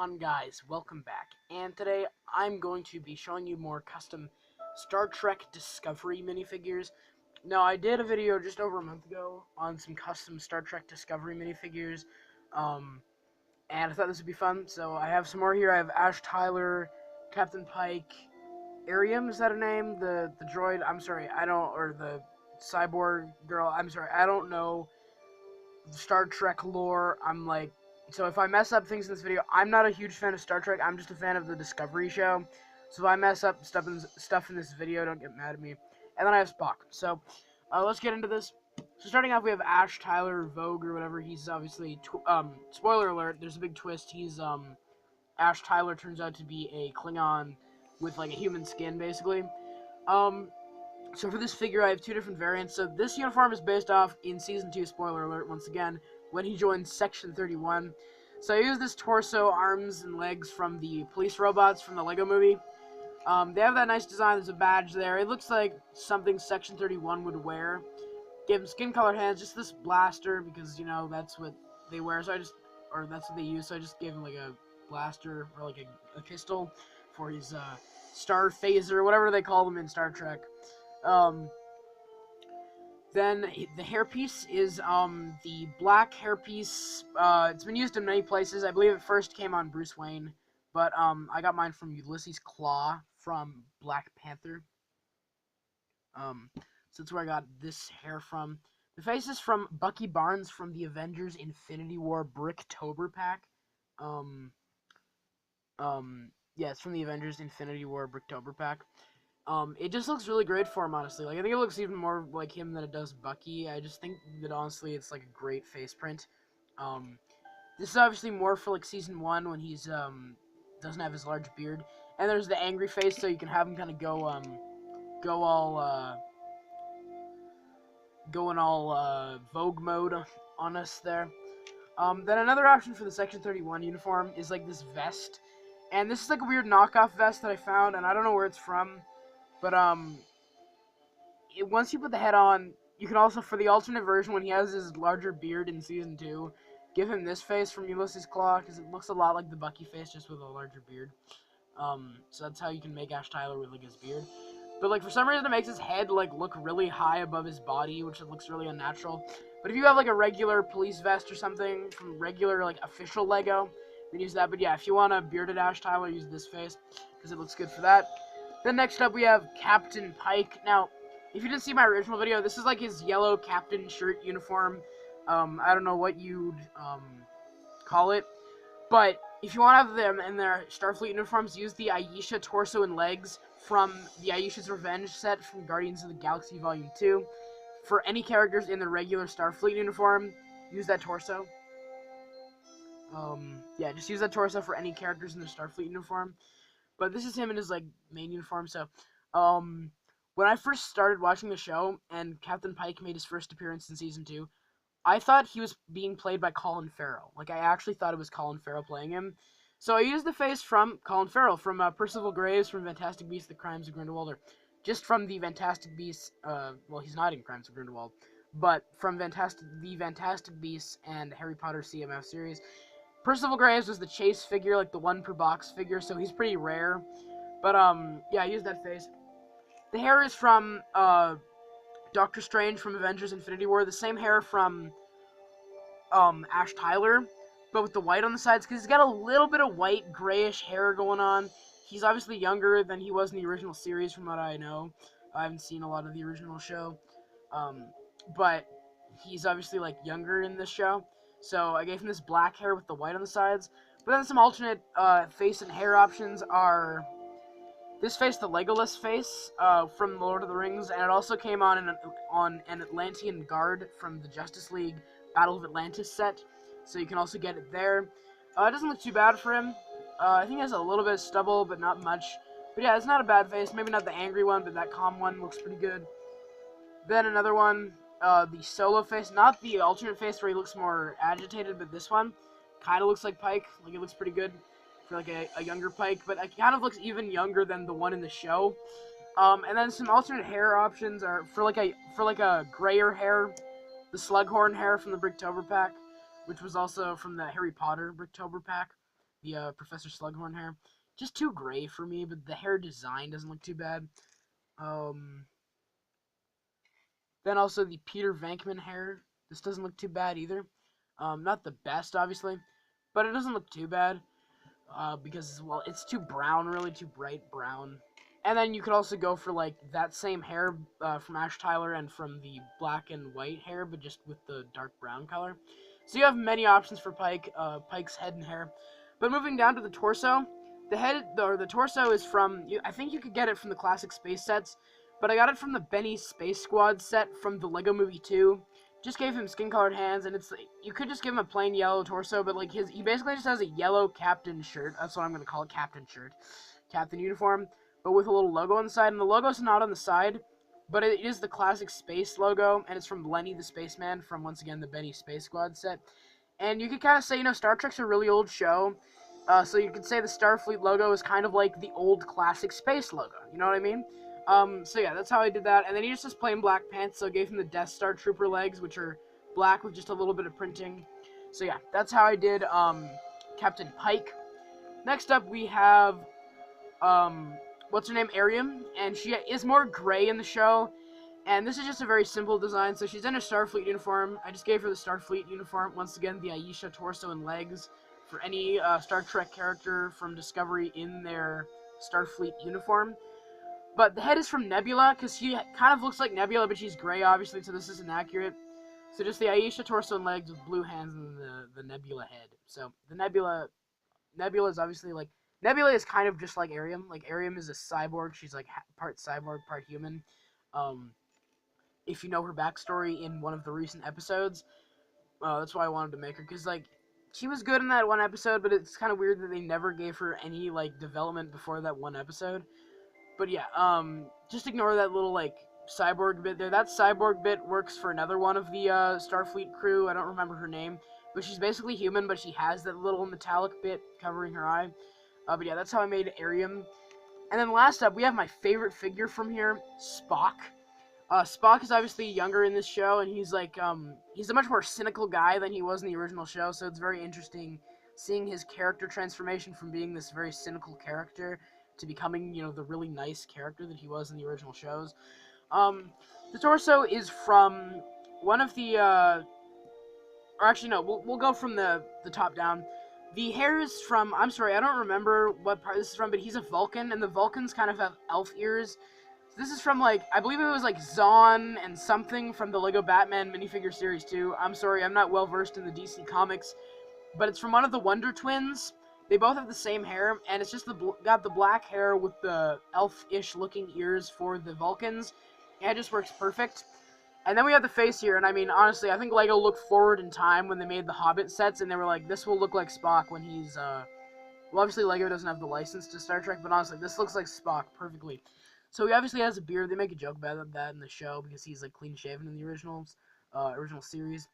on, guys? Welcome back. And today I'm going to be showing you more custom Star Trek Discovery minifigures. Now, I did a video just over a month ago on some custom Star Trek Discovery minifigures, and I thought this would be fun. So I have some more here. I have Ash Tyler, Captain Pike, Airiam, is that a name? The droid. I'm sorry, I don't, or the cyborg girl. I'm sorry, I don't know Star Trek lore. So if I mess up things in this video, I'm not a huge fan of Star Trek. I'm just a fan of the Discovery show. So if I mess up stuff in this video, don't get mad at me. And then I have Spock. So let's get into this. So starting off, we have Ash Tyler Vogue or whatever. He's obviously spoiler alert. There's a big twist. Ash Tyler turns out to be a Klingon with like a human skin, basically. So for this figure, I have two different variants. So this uniform is based off in Season 2, spoiler alert once again, when he joined Section 31. So I use this torso, arms, and legs from the police robots from the Lego movie. They have that nice design. There's a badge there. It looks like something Section 31 would wear. Gave him skin color hands, just this blaster, because, you know, that's what they wear. So that's what they use. So I just gave him like a blaster, or like a pistol for his star phaser, whatever they call them in Star Trek. Then the hairpiece is the black hairpiece. It's been used in many places. I believe it first came on Bruce Wayne, but I got mine from Ulysses Claw from Black Panther. So that's where I got this hair from. The face is from Bucky Barnes from the Avengers Infinity War Bricktober pack. Yeah, it's from the Avengers Infinity War Bricktober pack. It just looks really great for him, honestly. Like, I think it looks even more like him than it does Bucky. I just think that, honestly, it's, like, a great face print. This is obviously more for, like, Season 1 when he's, doesn't have his large beard. And there's the angry face, so you can have him kind of go in all Vogue mode on us there. Then another option for the Section 31 uniform is, like, this vest. And this is, like, a weird knockoff vest that I found, and I don't know where it's from. But, once you put the head on, you can also, for the alternate version, when he has his larger beard in Season 2, give him this face from Ulysses Claw, because it looks a lot like the Bucky face, just with a larger beard. So that's how you can make Ash Tyler with, like, his beard. But, like, for some reason, it makes his head, like, look really high above his body, which looks really unnatural. But if you have, like, a regular police vest or something from regular, like, official Lego, then use that. But, yeah, if you want a bearded Ash Tyler, use this face, because it looks good for that. Then next up, we have Captain Pike. Now, if you didn't see my original video, this is like his yellow captain shirt uniform. I don't know what you'd call it. But if you want to have them in their Starfleet uniforms, use the Aisha torso and legs from the Aisha's Revenge set from Guardians of the Galaxy Volume 2. For any characters in the regular Starfleet uniform, use that torso. Yeah, just use that torso for any characters in the Starfleet uniform. But this is him in his, like, main uniform, so, when I first started watching the show, and Captain Pike made his first appearance in Season 2, I thought he was being played by Colin Farrell. Like, I actually thought it was Colin Farrell playing him. So I used the face from Colin Farrell, from, Percival Graves from Fantastic Beasts, The Crimes of Grindelwald, or just from the Fantastic Beasts, well, he's not in Crimes of Grindelwald, but from the Fantastic Beasts and Harry Potter CMF series. Percival Graves was the chase figure, like the one per box figure, so he's pretty rare. But, yeah, I used that face. The hair is from, Doctor Strange from Avengers Infinity War. The same hair from, Ash Tyler, but with the white on the sides, because he's got a little bit of white, grayish hair going on. He's obviously younger than he was in the original series, from what I know. I haven't seen a lot of the original show. But he's obviously, like, younger in this show. So I gave him this black hair with the white on the sides. But then some alternate face and hair options are this face, the Legolas face from Lord of the Rings, and it also came on an Atlantean guard from the Justice League Battle of Atlantis set. So you can also get it there. It doesn't look too bad for him. I think he has a little bit of stubble, but not much. But yeah, it's not a bad face. Maybe not the angry one, but that calm one looks pretty good. Then another one, the Solo face, not the alternate face where he looks more agitated, but this one kind of looks like Pike. Like, it looks pretty good for, like, a younger Pike, but it kind of looks even younger than the one in the show. And then some alternate hair options are for like a grayer hair, the Slughorn hair from the Bricktober pack, which was also from the Harry Potter Bricktober pack. the Professor Slughorn hair. Just too gray for me, but the hair design doesn't look too bad. Um, then also the Peter Venkman hair. This doesn't look too bad either. Not the best, obviously, but it doesn't look too bad. Because, well, it's too brown, really, too bright brown. And then you could also go for, like, that same hair from Ash Tyler and from the black and white hair, but just with the dark brown color. So you have many options for Pike's head and hair. But moving down to the torso, the torso is from, I think you could get it from the classic space sets, but I got it from the Benny Space Squad set from the Lego Movie 2. Just gave him skin-colored hands, and it's, you could just give him a plain yellow torso, but, like, he basically just has a yellow captain shirt. That's what I'm going to call it, captain shirt. Captain uniform, but with a little logo on the side, and the logo's not on the side, but it is the classic space logo, and it's from Lenny the Spaceman from, once again, the Benny Space Squad set. And you could kind of say, you know, Star Trek's a really old show, so you could say the Starfleet logo is kind of like the old classic space logo, you know what I mean? So yeah, that's how I did that. And then he just has plain black pants, so I gave him the Death Star Trooper legs, which are black with just a little bit of printing. So yeah, that's how I did, Captain Pike. Next up, we have, what's her name, Airiam, and she is more gray in the show. And this is just a very simple design, so she's in a Starfleet uniform. I just gave her the Starfleet uniform, once again, the Aisha torso and legs, for any Star Trek character from Discovery in their Starfleet uniform. But the head is from Nebula, because she kind of looks like Nebula, but she's gray, obviously, so this isn't accurate. So just the Aisha torso and legs with blue hands and the Nebula head. So the Nebula is obviously, like, Nebula is kind of just like Airiam. Like, Airiam is a cyborg. She's, like, part cyborg, part human. If you know her backstory in one of the recent episodes, that's why I wanted to make her, because, like, she was good in that one episode, but it's kind of weird that they never gave her any, like, development before that one episode. But yeah, just ignore that little, like, cyborg bit there. That cyborg bit works for another one of the Starfleet crew. I don't remember her name, but she's basically human, but she has that little metallic bit covering her eye. But yeah, that's how I made Airiam. And then last up, we have my favorite figure from here, Spock. Spock is obviously younger in this show, and he's like, he's a much more cynical guy than he was in the original show, so it's very interesting seeing his character transformation from being this very cynical character to becoming, you know, the really nice character that he was in the original shows. The torso is from one of the, or actually no, we'll go from the top down. The hair is from, I'm sorry, I don't remember what part this is from, but he's a Vulcan, and the Vulcans kind of have elf ears. So this is from, like, I believe it was, like, Zahn and something from the Lego Batman minifigure series 2. I'm sorry, I'm not well versed in the DC comics, but it's from one of the Wonder Twins. They both have the same hair, and it's just got the black hair with the elf-ish looking ears for the Vulcans, and it just works perfect. And then we have the face here, and I mean, honestly, I think LEGO looked forward in time when they made the Hobbit sets, and they were like, this will look like Spock when he's, well, obviously LEGO doesn't have the license to Star Trek, but honestly, this looks like Spock perfectly. So he obviously has a beard. They make a joke about that in the show, because he's, like, clean-shaven in the original series.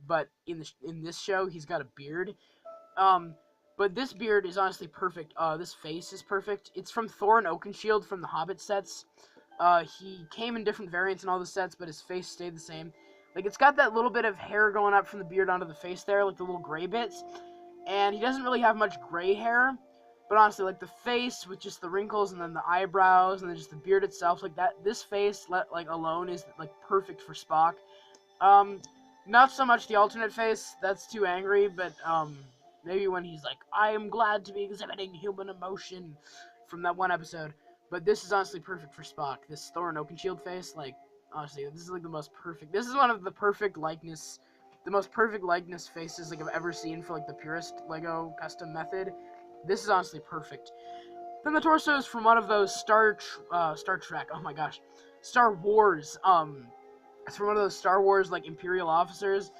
But in this show, he's got a beard. But this beard is honestly perfect. This face is perfect. It's from Thor and Oakenshield from the Hobbit sets. He came in different variants in all the sets, but his face stayed the same. Like, it's got that little bit of hair going up from the beard onto the face there, like the little gray bits. And he doesn't really have much gray hair. But honestly, like, the face with just the wrinkles and then the eyebrows and then just the beard itself, like, that, this face, like, alone is, like, perfect for Spock. Not so much the alternate face. That's too angry, but, maybe when he's like, I am glad to be exhibiting human emotion from that one episode. But this is honestly perfect for Spock. This Thor and Oakenshield face, like, honestly, this is like the most perfect. This is one of the most perfect likeness faces like I've ever seen for like the purest Lego custom method. This is honestly perfect. Then the torso is from one of those Star Trek. Oh my gosh, Star Wars. It's from one of those Star Wars like Imperial officers.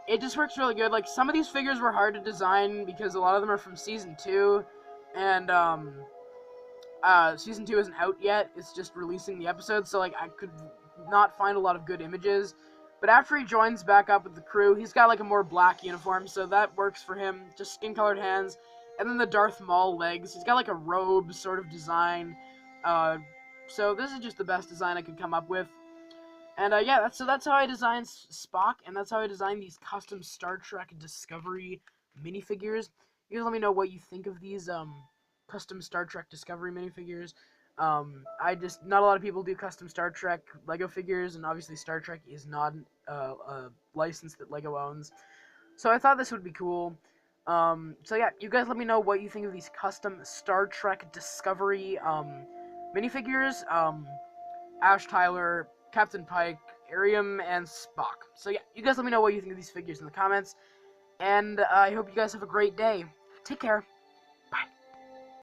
It just works really good. Like, some of these figures were hard to design because a lot of them are from Season 2, and, Season 2 isn't out yet. It's just releasing the episode, so, like, I could not find a lot of good images. But after he joins back up with the crew, he's got, like, a more black uniform, so that works for him. Just skin-colored hands, and then the Darth Maul legs. He's got, like, a robe sort of design. So this is just the best design I could come up with. And, yeah, that's how I designed Spock, and that's how I designed these custom Star Trek Discovery minifigures. You guys let me know what you think of these custom Star Trek Discovery minifigures. Not a lot of people do custom Star Trek Lego figures, and obviously Star Trek is not a license that Lego owns. So I thought this would be cool. So yeah, you guys let me know what you think of these custom Star Trek Discovery minifigures. Ash Tyler, Captain Pike, Airiam, and Spock. So yeah, you guys let me know what you think of these figures in the comments. And I hope you guys have a great day. Take care.